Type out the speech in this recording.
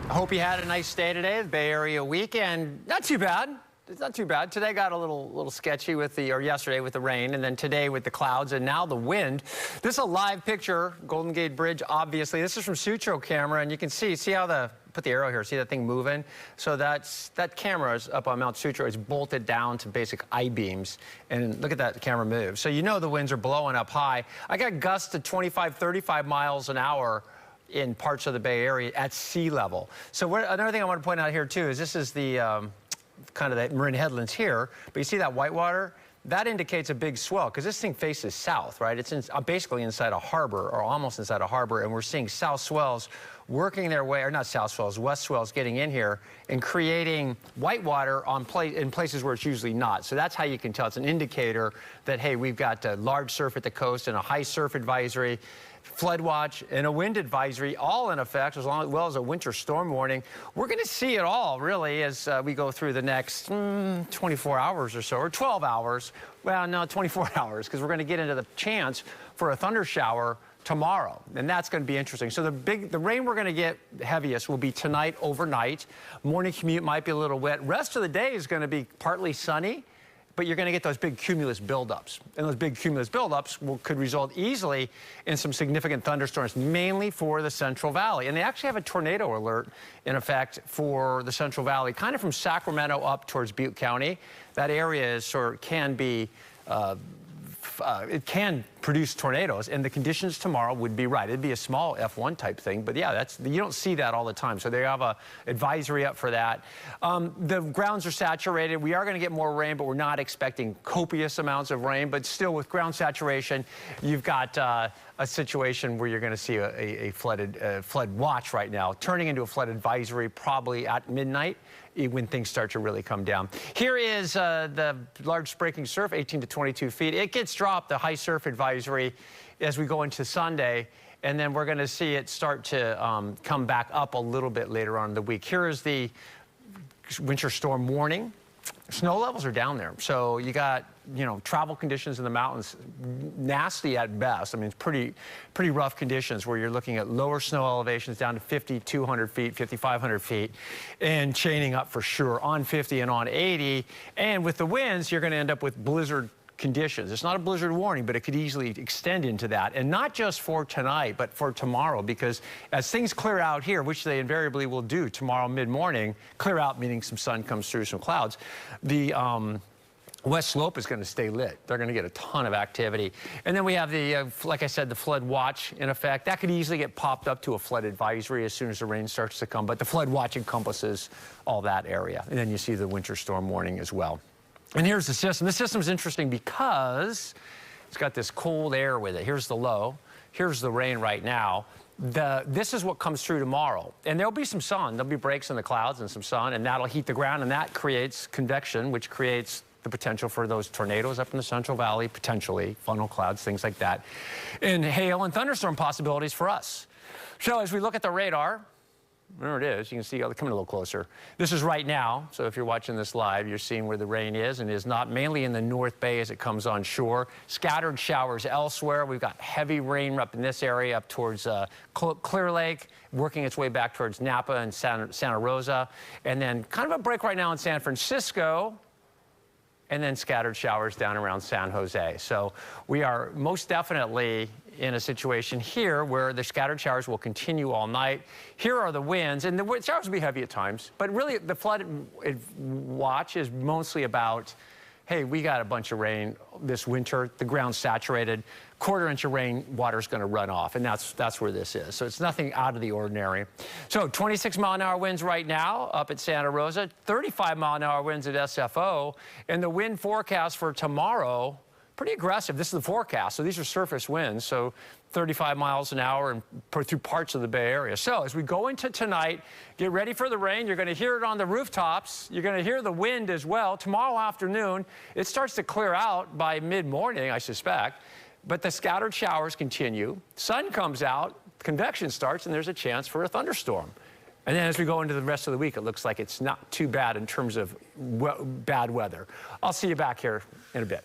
I hope you had a nice day today. The Bay Area weekend, not too bad. It's not too bad. Today got a little sketchy with yesterday with the rain, and then today with the clouds, and now the wind. This is a live picture, Golden Gate Bridge, obviously. This is from Sutro camera, and you can see how put the arrow here, see that thing moving? So that camera is up on Mount Sutro. It's bolted down to basic I-beams, and look at that camera move. So you know the winds are blowing up high. I got gusts to 25, 35 miles an hour in parts of the Bay Area at sea level. So another thing I want to point out here too is this is the kind of the marine headlands here, but you see that white water? That indicates a big swell because this thing faces south, right? It's basically inside a harbor, or almost inside a harbor, and we're seeing south swells working their way, or not south swells, west swells getting in here and creating white water in places where it's usually not. So that's how you can tell. It's an indicator that, hey, we've got a large surf at the coast and a high surf advisory, flood watch, and a wind advisory, all in effect, as well as a winter storm warning. We're going to see it all, really, as we go through the next 24 hours or so, or 12 hours. Well, no, 24 hours, because we're going to get into the chance for a thunder shower tomorrow, and that's going to be interesting. So the rain we're going to get heaviest will be tonight, overnight. Morning commute might be a little wet. Rest of the day is going to be partly sunny, but you're going to get those big cumulus buildups. And those big cumulus buildups could result easily in some significant thunderstorms, mainly for the Central Valley. And they actually have a tornado alert in effect for the Central Valley, kind of from Sacramento up towards Butte County. That area is can be it can produce tornadoes, and the conditions tomorrow would be right. It'd be a small F1 type thing, but yeah, you don't see that all the time. So they have a advisory up for that. The grounds are saturated. We are going to get more rain, but we're not expecting copious amounts of rain. But still, with ground saturation, you've got a situation where you're going to see a flood watch right now, turning into a flood advisory probably at midnight, when things start to really come down. Here is the large breaking surf, 18 to 22 feet. It gets dropped, the high surf advisory, as we go into Sunday, and then we're going to see it start to come back up a little bit later on in the week. Here is the winter storm warning. Snow levels are down there, so you got, travel conditions in the mountains, nasty at best. I mean, it's pretty rough conditions where you're looking at lower snow elevations down to 5,200 feet, 5,500 feet, and chaining up for sure on 50 and on 80. And with the winds, you're going to end up with blizzard conditions. It's not a blizzard warning, but it could easily extend into that. And not just for tonight, but for tomorrow, because as things clear out here, which they invariably will do tomorrow mid-morning, clear out meaning some sun comes through, some clouds, the west slope is going to stay lit. They're going to get a ton of activity. And then we have the, like I said, the flood watch in effect. That could easily get popped up to a flood advisory as soon as the rain starts to come, but the flood watch encompasses all that area. And then you see the winter storm warning as well. And here's the system. This system is interesting because it's got this cold air with it. Here's the low. Here's the rain right now. This is what comes through tomorrow. And there'll be some sun. There'll be breaks in the clouds and some sun, and that'll heat the ground, and that creates convection, which creates the potential for those tornadoes up in the Central Valley, potentially, funnel clouds, things like that, and hail and thunderstorm possibilities for us. So as we look at the radar, there it is. You can see, coming a little closer. This is right now, so if you're watching this live, you're seeing where the rain is, and is not mainly in the North Bay as it comes on shore. Scattered showers elsewhere. We've got heavy rain up in this area, up towards Clear Lake, working its way back towards Napa and Santa Rosa, and then kind of a break right now in San Francisco, and then scattered showers down around San Jose. So we are most definitely in a situation here where the scattered showers will continue all night. Here are the winds, and the showers will be heavy at times, but really the flood watch is mostly about, hey, we got a bunch of rain this winter, the ground's saturated, quarter-inch of rain, water's going to run off, and that's where this is. So it's nothing out of the ordinary. So 26-mile-an-hour winds right now up at Santa Rosa, 35-mile-an-hour winds at SFO, and the wind forecast for tomorrow, pretty aggressive. This is the forecast, so these are surface winds, so 35 miles an hour and through parts of the Bay Area. So as we go into tonight, get ready for the rain. You're going to hear it on the rooftops. You're going to hear the wind as well. Tomorrow afternoon, it starts to clear out by mid-morning, I suspect, but the scattered showers continue. Sun comes out, convection starts, and there's a chance for a thunderstorm. And then as we go into the rest of the week, it looks like it's not too bad in terms of bad weather. I'll see you back here in a bit.